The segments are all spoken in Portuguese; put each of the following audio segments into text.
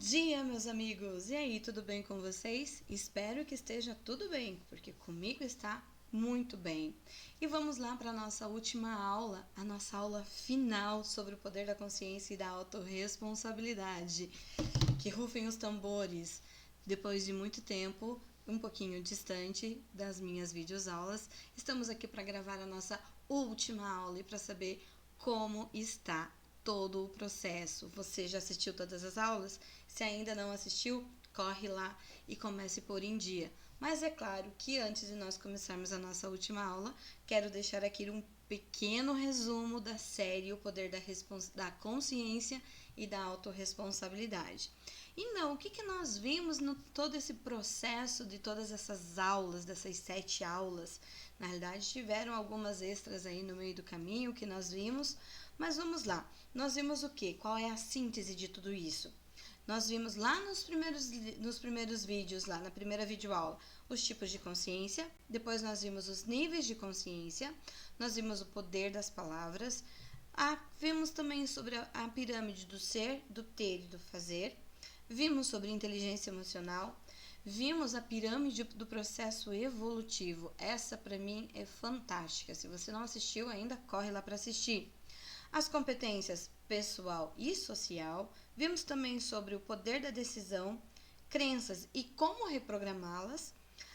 dia, meus amigos! E aí, tudo bem com vocês? Espero que esteja tudo bem, porque comigo está muito bem. E vamos lá para a nossa última aula, a nossa aula final sobre o poder da consciência e da autorresponsabilidade. Que rufem os tambores! Depois de muito tempo, um pouquinho distante das minhas videoaulas, estamos aqui para gravar a nossa última aula e para saber como está todo o processo. Você já assistiu todas as aulas? Se ainda não assistiu, corre lá e comece por em dia. Mas é claro que antes de nós começarmos a nossa última aula, quero deixar aqui um pequeno resumo da série O Poder da Consciência e da Autorresponsabilidade. Então, o que nós vimos no todo esse processo de todas essas aulas, dessas 7 aulas? Na realidade, tiveram algumas extras aí no meio do caminho que nós vimos, mas vamos lá. Nós vimos o quê? Qual é a síntese de tudo isso? Nós vimos lá nos primeiros vídeos, lá na primeira videoaula, os tipos de consciência. Depois nós vimos os níveis de consciência. Nós vimos o poder das palavras. Vimos também sobre a pirâmide do ser, do ter e do fazer. Vimos sobre inteligência emocional. Vimos a pirâmide do processo evolutivo. Essa, para mim, é fantástica. Se você não assistiu ainda, corre lá para assistir. As competências pessoal e social. Vimos também sobre o poder da decisão, crenças e como reprogramá-las.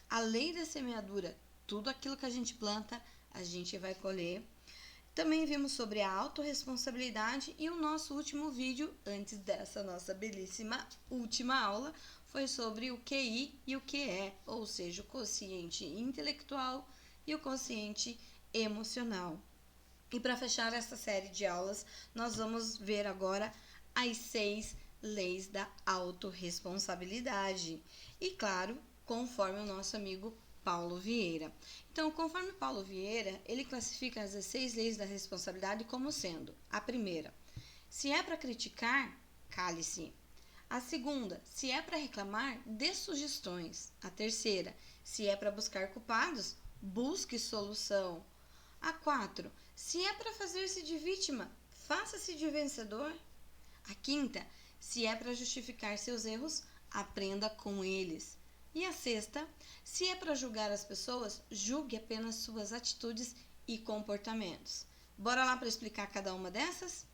A lei da semeadura. Tudo aquilo que a gente planta, a gente vai colher. Também vimos sobre a autorresponsabilidade e o nosso último vídeo, antes dessa nossa belíssima última aula, foi sobre o QI e o QE, ou seja, o quociente intelectual e o quociente emocional. E para fechar essa série de aulas, nós vamos ver agora as 6 leis da autorresponsabilidade. E claro, conforme o nosso amigo Paulo Vieira. Então, conforme Paulo Vieira, ele classifica as 16 leis da responsabilidade como sendo: a primeira, se é para criticar, cale-se. A segunda, se é para reclamar, dê sugestões. A terceira, se é para buscar culpados, busque solução. A 4, se é para fazer-se de vítima, faça-se de vencedor. A quinta, se é para justificar seus erros, aprenda com eles. E a sexta, se é para julgar as pessoas, julgue apenas suas atitudes e comportamentos. Bora lá para explicar cada uma dessas?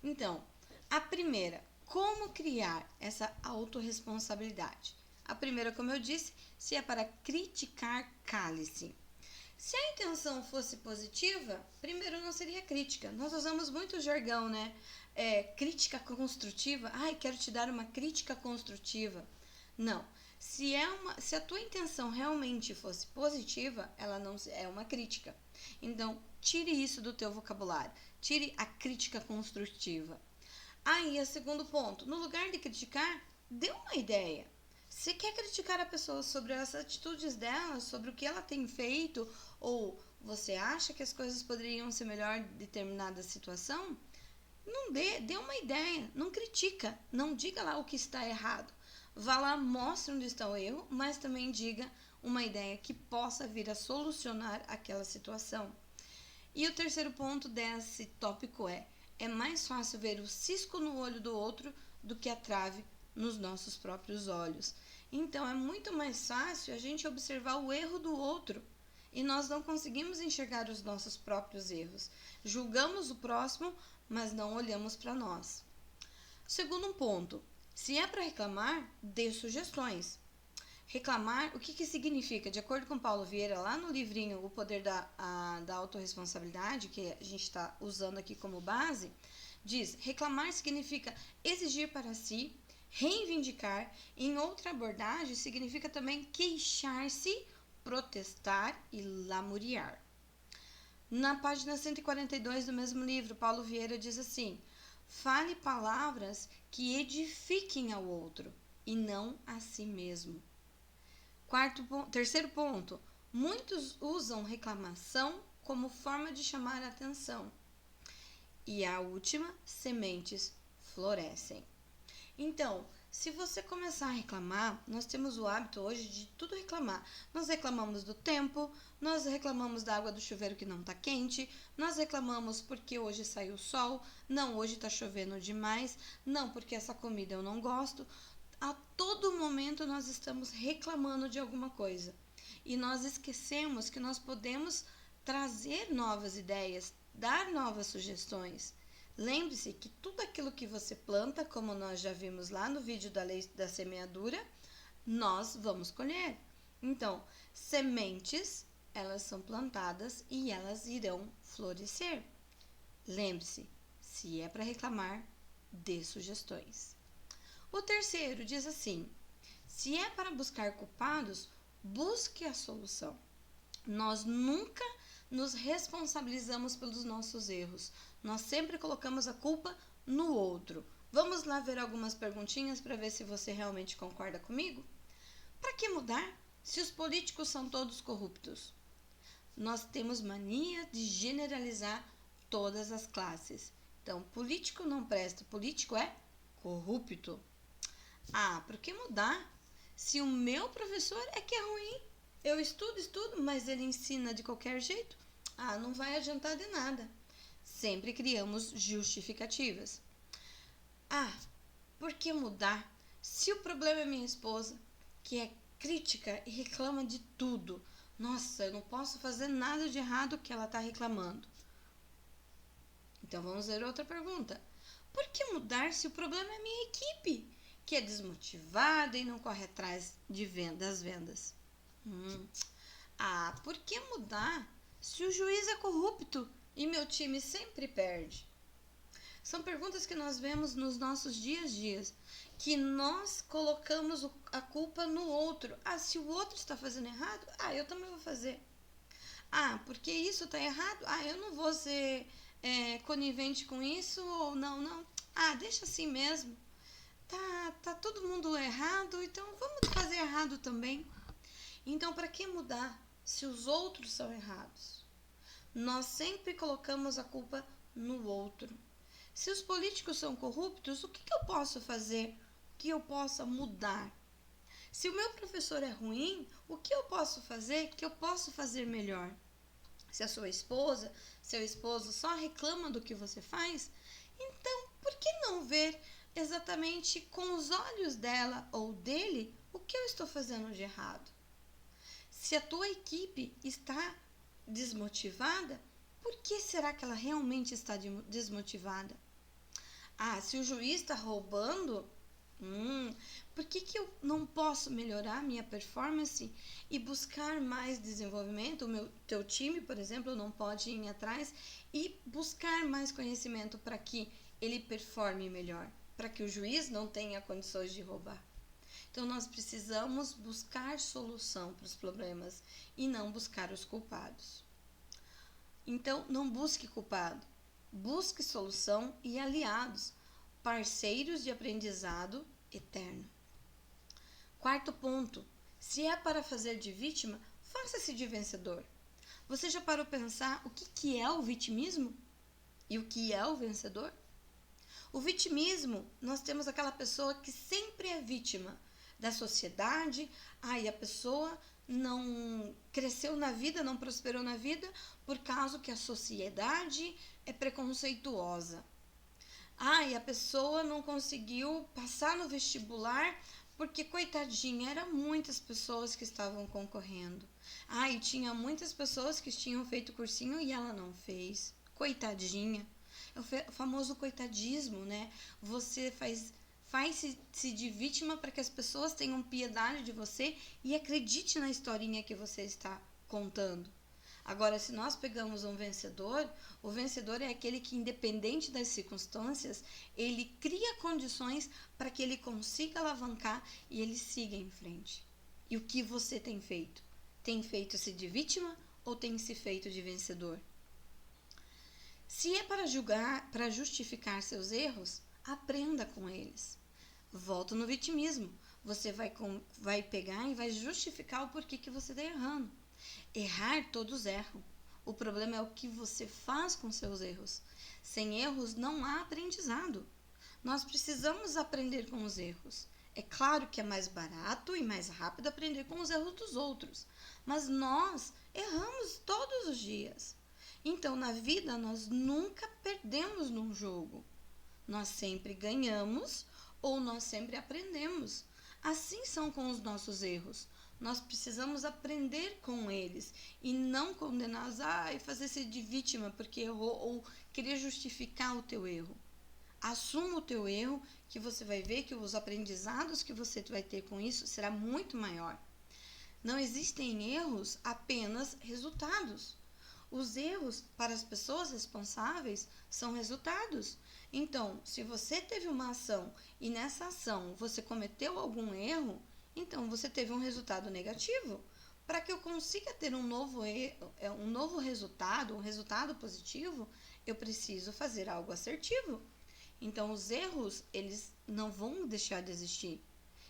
Então, a primeira, como criar essa autorresponsabilidade? A primeira, como eu disse, se é para criticar, cale-se. Se a intenção fosse positiva, primeiro não seria crítica. Nós usamos muito jargão, né? Crítica construtiva. Quero te dar uma crítica construtiva. Não. Se a tua intenção realmente fosse positiva, ela não é uma crítica. Então, tire isso do teu vocabulário. Tire a crítica construtiva. Aí, segundo ponto. No lugar de criticar, dê uma ideia. Você quer criticar a pessoa sobre as atitudes dela, sobre o que ela tem feito, ou você acha que as coisas poderiam ser melhor em determinada situação? Não dê uma ideia, não critica, não diga lá o que está errado. Vá lá, mostre onde está o erro, mas também diga uma ideia que possa vir a solucionar aquela situação. E o terceiro ponto desse tópico é mais fácil ver o cisco no olho do outro do que a trave nos nossos próprios olhos. Então, é muito mais fácil a gente observar o erro do outro e nós não conseguimos enxergar os nossos próprios erros. Julgamos o próximo, mas não olhamos para nós. Segundo ponto, se é para reclamar, dê sugestões. Reclamar, o que significa? De acordo com Paulo Vieira, lá no livrinho O Poder da Autorresponsabilidade, que a gente está usando aqui como base, diz: reclamar significa exigir para si, reivindicar. Em outra abordagem, significa também queixar-se, protestar e lamuriar. Na página 142 do mesmo livro, Paulo Vieira diz assim: fale palavras que edifiquem ao outro e não a si mesmo. Terceiro ponto, muitos usam reclamação como forma de chamar a atenção. E a última, sementes florescem. Então, se você começar a reclamar, nós temos o hábito hoje de tudo reclamar. Nós reclamamos do tempo, nós reclamamos da água do chuveiro que não está quente, nós reclamamos porque hoje saiu o sol, não, hoje está chovendo demais, não, porque essa comida eu não gosto. A todo momento nós estamos reclamando de alguma coisa. E nós esquecemos que nós podemos trazer novas ideias, dar novas sugestões. Lembre-se que tudo aquilo que você planta, como nós já vimos lá no vídeo da lei da semeadura, nós vamos colher. Então, sementes, elas são plantadas e elas irão florescer. Lembre-se, se é para reclamar, dê sugestões. O terceiro diz assim: se é para buscar culpados, busque a solução. Nós nunca nos responsabilizamos pelos nossos erros. Nós sempre colocamos a culpa no outro. Vamos lá ver algumas perguntinhas para ver se você realmente concorda comigo? Para que mudar se os políticos são todos corruptos? Nós temos mania de generalizar todas as classes. Então, político não presta, político é corrupto. Ah, por que mudar se o meu professor é que é ruim? Eu estudo, mas ele ensina de qualquer jeito? Ah, não vai adiantar de nada. Sempre criamos justificativas. Ah, por que mudar se o problema é minha esposa, que é crítica e reclama de tudo? Nossa, eu não posso fazer nada de errado que ela está reclamando. Então vamos ver outra pergunta. Por que mudar se o problema é minha equipe, que é desmotivada e não corre atrás das vendas? Ah, por que mudar se o juiz é corrupto e meu time sempre perde? São perguntas que nós vemos nos nossos dias, que nós colocamos a culpa no outro. Ah, se o outro está fazendo errado, eu também vou fazer. Ah, porque isso está errado? Ah, eu não vou ser conivente com isso ou não. Ah, deixa assim mesmo. Tá todo mundo errado, então vamos fazer errado também. Então, para que mudar se os outros são errados? Nós sempre colocamos a culpa no outro. Se os políticos são corruptos, o que eu posso fazer que eu possa mudar? Se o meu professor é ruim, o que eu posso fazer que eu possa fazer melhor? Se a sua esposa, seu esposo só reclama do que você faz, então por que não ver exatamente com os olhos dela ou dele o que eu estou fazendo de errado? Se a tua equipe está desmotivada, por que será que ela realmente está desmotivada? Ah, se o juiz está roubando, por que eu não posso melhorar minha performance e buscar mais desenvolvimento? Teu time, por exemplo, não pode ir atrás e buscar mais conhecimento para que ele performe melhor, para que o juiz não tenha condições de roubar. Então, nós precisamos buscar solução para os problemas e não buscar os culpados. Então, não busque culpado, busque solução e aliados, parceiros de aprendizado eterno. Quarto ponto, se é para fazer de vítima, faça-se de vencedor. Você já parou para pensar o que é o vitimismo e o que é o vencedor? O vitimismo, nós temos aquela pessoa que sempre é vítima da sociedade, a pessoa não cresceu na vida, não prosperou na vida por causa que a sociedade é preconceituosa. E a pessoa não conseguiu passar no vestibular porque, coitadinha, eram muitas pessoas que estavam concorrendo. E tinha muitas pessoas que tinham feito cursinho e ela não fez. Coitadinha. É o famoso coitadismo, né? Você faz-se de vítima para que as pessoas tenham piedade de você e acredite na historinha que você está contando. Agora, se nós pegamos um vencedor, o vencedor é aquele que, independente das circunstâncias, ele cria condições para que ele consiga alavancar e ele siga em frente. E o que você tem feito? Tem feito-se de vítima ou tem se feito de vencedor? Se é para justificar seus erros, aprenda com eles. Volta no vitimismo. Você vai pegar e vai justificar o porquê que você está errando. Errar, todos erram. O problema é o que você faz com seus erros. Sem erros, não há aprendizado. Nós precisamos aprender com os erros. É claro que é mais barato e mais rápido aprender com os erros dos outros, mas nós erramos todos os dias. Então, na vida, nós nunca perdemos num jogo. Nós sempre ganhamos ou nós sempre aprendemos. Assim são com os nossos erros. Nós precisamos aprender com eles e não condená-los e fazer-se de vítima porque errou ou querer justificar o teu erro. Assuma o teu erro, que você vai ver que os aprendizados que você vai ter com isso será muito maior. Não existem erros, apenas resultados. Os erros para as pessoas responsáveis são resultados. Então, se você teve uma ação e nessa ação você cometeu algum erro, então você teve um resultado negativo. Para que eu consiga ter um novo resultado, um resultado positivo, eu preciso fazer algo assertivo. Então, os erros, eles não vão deixar de existir.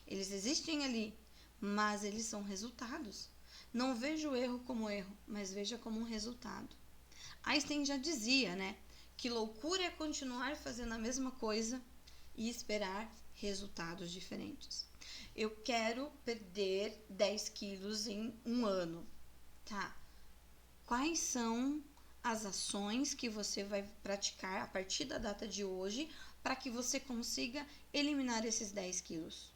Eles existem ali, mas eles são resultados. Não veja o erro como erro, mas veja como um resultado. Einstein já dizia, né, que loucura é continuar fazendo a mesma coisa e esperar resultados diferentes. Eu quero perder 10 quilos em um ano, tá? Quais são as ações que você vai praticar a partir da data de hoje para que você consiga eliminar esses 10 quilos?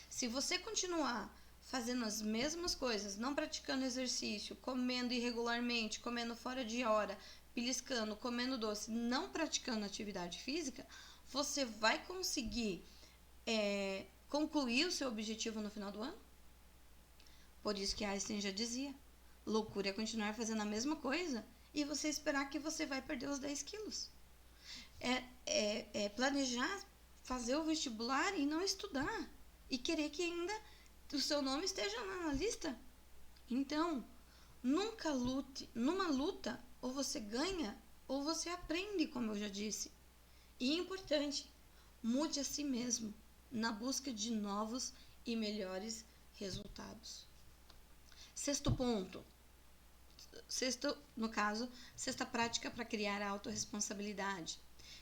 Se você continuar fazendo as mesmas coisas, não praticando exercício, comendo irregularmente, comendo fora de hora, beliscando, comendo doce, não praticando atividade física, você vai conseguir concluir o seu objetivo no final do ano? Por isso que Einstein já dizia, loucura é continuar fazendo a mesma coisa e você esperar que você vai perder os 10 quilos. É planejar fazer o vestibular e não estudar. E querer que ainda o seu nome esteja lá na lista. Então, nunca lute. Numa luta, ou você ganha, ou você aprende, como eu já disse. E importante, mude a si mesmo, na busca de novos e melhores resultados. Sexto ponto. Sexta prática para criar a autorresponsabilidade.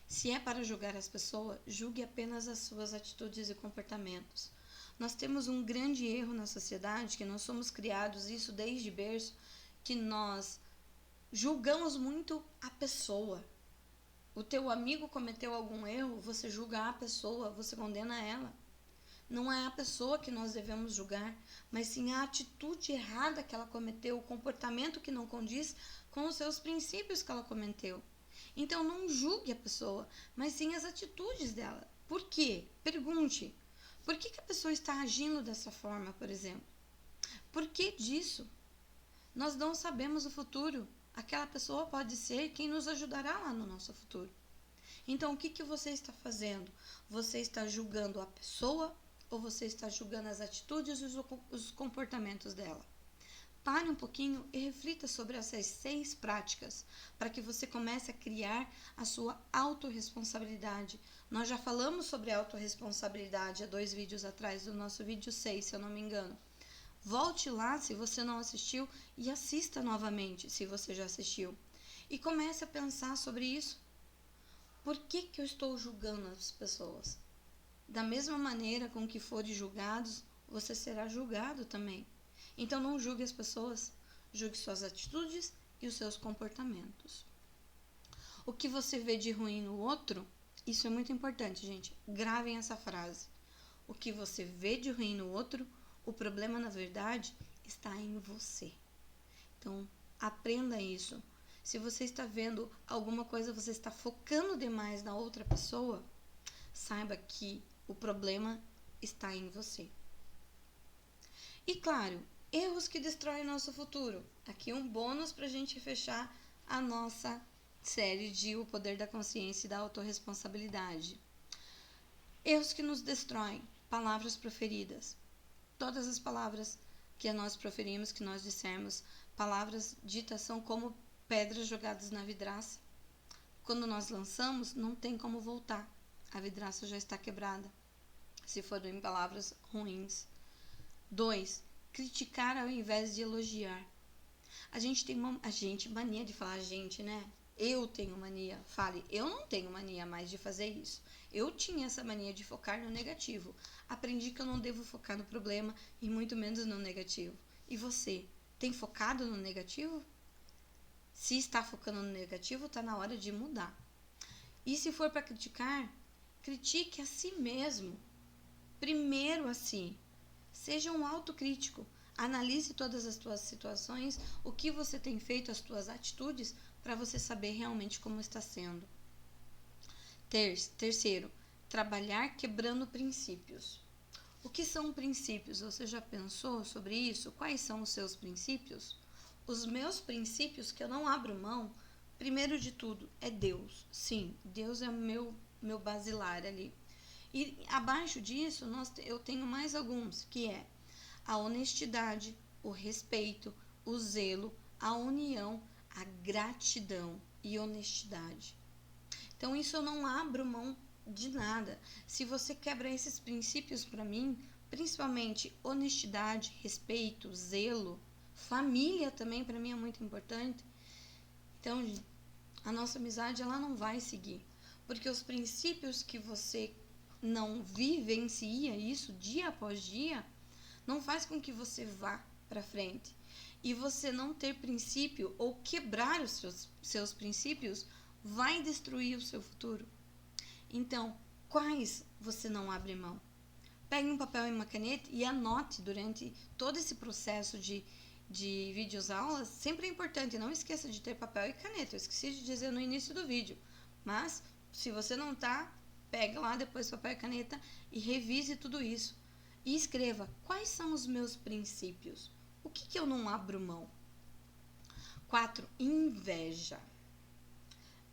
Se é para julgar as pessoas, julgue apenas as suas atitudes e comportamentos. Nós temos um grande erro na sociedade, que nós somos criados, isso desde berço, que nós julgamos muito a pessoa. O teu amigo cometeu algum erro, você julga a pessoa, você condena ela. Não é a pessoa que nós devemos julgar, mas sim a atitude errada que ela cometeu, o comportamento que não condiz com os seus princípios que ela cometeu. Então, não julgue a pessoa, mas sim as atitudes dela. Por quê? Pergunte. Por que a pessoa está agindo dessa forma, por exemplo? Por que disso? Nós não sabemos o futuro. Aquela pessoa pode ser quem nos ajudará lá no nosso futuro. Então, o que você está fazendo? Você está julgando a pessoa ou você está julgando as atitudes e os comportamentos dela? Pare um pouquinho e reflita sobre essas 6 práticas para que você comece a criar a sua autorresponsabilidade. Nós já falamos sobre autorresponsabilidade há 2 vídeos atrás, do nosso vídeo 6, se eu não me engano. Volte lá se você não assistiu e assista novamente se você já assistiu. E comece a pensar sobre isso. Por que eu estou julgando as pessoas? Da mesma maneira com que forem julgados, você será julgado também. Então, não julgue as pessoas, julgue suas atitudes e os seus comportamentos. O que você vê de ruim no outro, isso é muito importante, gente. Gravem essa frase. O que você vê de ruim no outro, o problema, na verdade, está em você. Então, aprenda isso. Se você está vendo alguma coisa, você está focando demais na outra pessoa, saiba que o problema está em você. E claro, erros que destroem nosso futuro. Aqui um bônus para a gente fechar a nossa série de O Poder da Consciência e da Autorresponsabilidade. Erros que nos destroem. Palavras proferidas. Todas as palavras que nós proferimos, que nós dissemos, palavras ditas são como pedras jogadas na vidraça. Quando nós lançamos, não tem como voltar. A vidraça já está quebrada, se forem palavras ruins. 2. Criticar ao invés de elogiar. A gente tem mania de falar gente, né? Eu tenho mania. Fale, eu não tenho mania mais de fazer isso. Eu tinha essa mania de focar no negativo. Aprendi que eu não devo focar no problema e muito menos no negativo. E você, tem focado no negativo? Se está focando no negativo, está na hora de mudar. E se for para criticar, critique a si mesmo. Primeiro a si. Seja um autocrítico. Analise todas as tuas situações, o que você tem feito, as tuas atitudes, para você saber realmente como está sendo. Terceiro, trabalhar quebrando princípios. O que são princípios? Você já pensou sobre isso? Quais são os seus princípios? Os meus princípios que eu não abro mão, primeiro de tudo, é Deus. Sim, Deus é o meu basilar ali. E abaixo disso, eu tenho mais alguns, que é a honestidade, o respeito, o zelo, a união, a gratidão e honestidade. Então, isso eu não abro mão de nada. Se você quebra esses princípios para mim, principalmente honestidade, respeito, zelo, família também para mim é muito importante. Então, a nossa amizade ela não vai seguir, porque os princípios que você não vivencia isso dia após dia, não faz com que você vá para frente. E você não ter princípio ou quebrar os seus princípios vai destruir o seu futuro. Então, quais você não abre mão? Pegue um papel e uma caneta e anote durante todo esse processo de vídeos aulas. Sempre é importante, não esqueça de ter papel e caneta. Eu esqueci de dizer no início do vídeo. Mas, se você não tá, pega lá depois papel e caneta e revise tudo isso. E escreva quais são os meus princípios. O que eu não abro mão? 4. Inveja.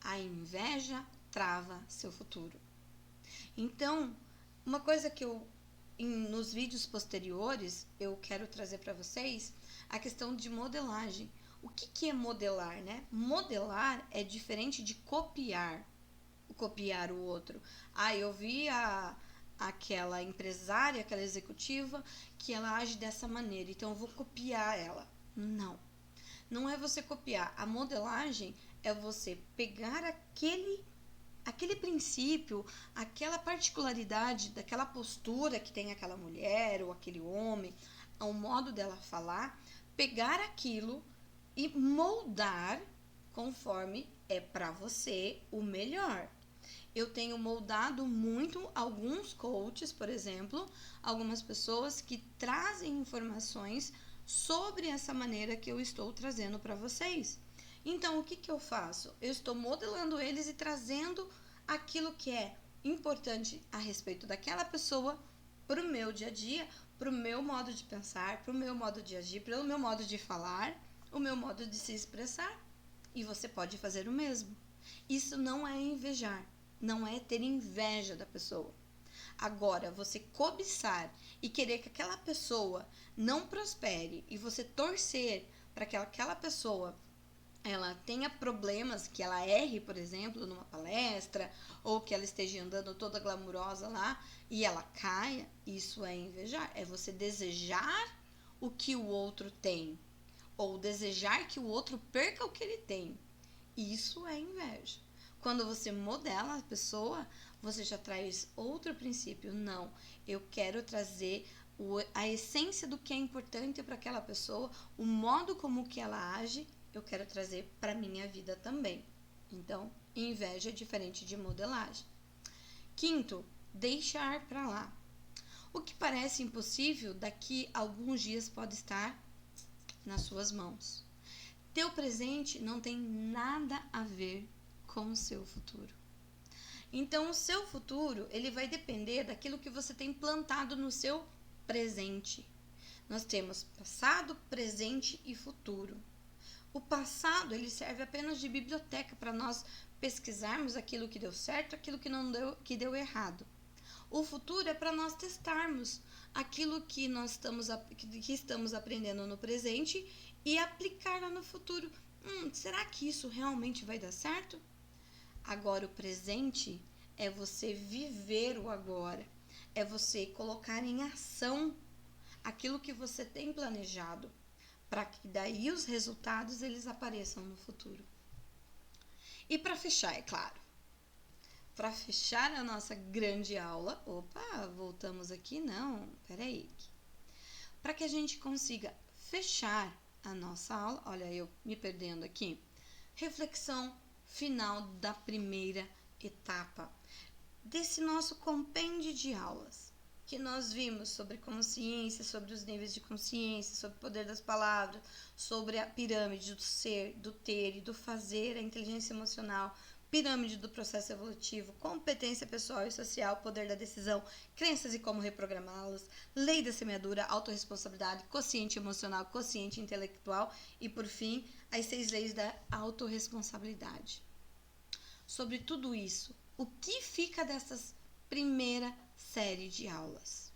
A inveja trava seu futuro. Então, uma coisa que nos vídeos posteriores eu quero trazer para vocês a questão de modelagem. O que é modelar, né? Modelar é diferente de copiar o outro. Eu vi aquela empresária, aquela executiva, que ela age dessa maneira, então eu vou copiar ela. Não. Não é você copiar. A modelagem é você pegar aquele princípio, aquela particularidade daquela postura que tem aquela mulher ou aquele homem, ao modo dela falar, pegar aquilo e moldar conforme é para você o melhor. Eu tenho moldado muito alguns coaches, por exemplo, algumas pessoas que trazem informações sobre essa maneira que eu estou trazendo para vocês. Então, o que eu faço? Eu estou modelando eles e trazendo aquilo que é importante a respeito daquela pessoa para o meu dia a dia, para o meu modo de pensar, para o meu modo de agir, para o meu modo de falar, o meu modo de se expressar. E você pode fazer o mesmo. Isso não é invejar, não é ter inveja da pessoa. Agora, você cobiçar e querer que aquela pessoa não prospere e você torcer para que aquela pessoa ela tenha problemas, que ela erre, por exemplo, numa palestra, ou que ela esteja andando toda glamurosa lá e ela caia, isso é invejar. É você desejar o que o outro tem, ou desejar que o outro perca o que ele tem. Isso é inveja. Quando você modela a pessoa, você já traz outro princípio. Não, eu quero trazer a essência do que é importante para aquela pessoa, o modo como que ela age, eu quero trazer para minha vida também. Então, inveja é diferente de modelagem. 5, deixar para lá. O que parece impossível, daqui a alguns dias pode estar nas suas mãos. Teu presente não tem nada a ver com o seu futuro. Então, o seu futuro, ele vai depender daquilo que você tem plantado no seu presente. Nós temos passado, presente e futuro. O passado, ele serve apenas de biblioteca para nós pesquisarmos aquilo que deu certo, aquilo que não deu, que deu errado. O futuro é para nós testarmos aquilo que estamos aprendendo no presente e aplicar lá no futuro. Será que isso realmente vai dar certo? Agora, o presente é você viver o agora, é você colocar em ação aquilo que você tem planejado, para que daí os resultados eles apareçam no futuro. E para fechar, é claro, para fechar a nossa grande aula, opa, voltamos aqui, não, peraí. Para que a gente consiga fechar a nossa aula, olha eu me perdendo aqui, reflexão final da primeira etapa desse nosso compêndio de aulas, que nós vimos sobre consciência, sobre os níveis de consciência, sobre o poder das palavras, sobre a pirâmide do ser, do ter e do fazer, a inteligência emocional, pirâmide do processo evolutivo, competência pessoal e social, poder da decisão, crenças e como reprogramá-las, lei da semeadura, autorresponsabilidade, quociente emocional, quociente intelectual e, por fim, as 6 leis da autorresponsabilidade. Sobre tudo isso, o que fica dessas primeira série de aulas?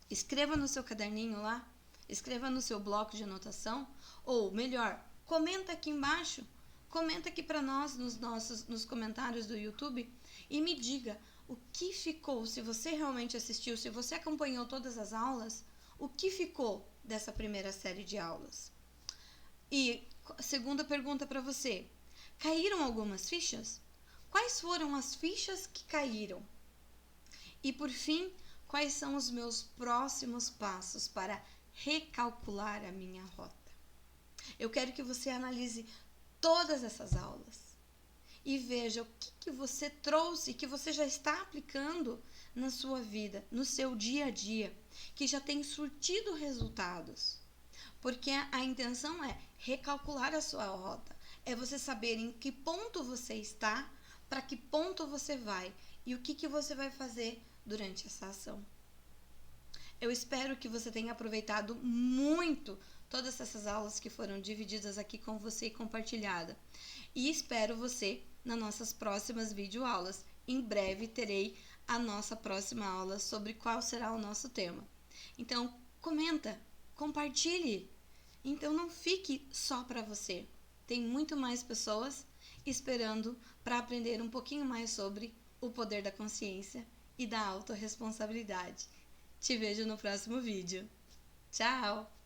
Escreva no seu caderninho lá, escreva no seu bloco de anotação, ou melhor, comenta aqui embaixo, comenta aqui para nós nos comentários do YouTube e me diga o que ficou, se você realmente assistiu, se você acompanhou todas as aulas, o que ficou dessa primeira série de aulas? E segunda pergunta para você, caíram algumas fichas? Quais foram as fichas que caíram? E por fim, quais são os meus próximos passos para recalcular a minha rota? Eu quero que você analise todas essas aulas e veja o que você trouxe, que você já está aplicando na sua vida, no seu dia a dia, que já tem surtido resultados. Porque a intenção é recalcular a sua rota, é você saber em que ponto você está, para que ponto você vai e o que você vai fazer durante essa ação. Eu espero que você tenha aproveitado muito todas essas aulas que foram divididas aqui com você e compartilhada. E espero você nas nossas próximas videoaulas. Em breve terei a nossa próxima aula sobre qual será o nosso tema. Então, comenta, compartilhe. Então, não fique só para você. Tem muito mais pessoas esperando para aprender um pouquinho mais sobre o poder da consciência e da autorresponsabilidade. Te vejo no próximo vídeo. Tchau!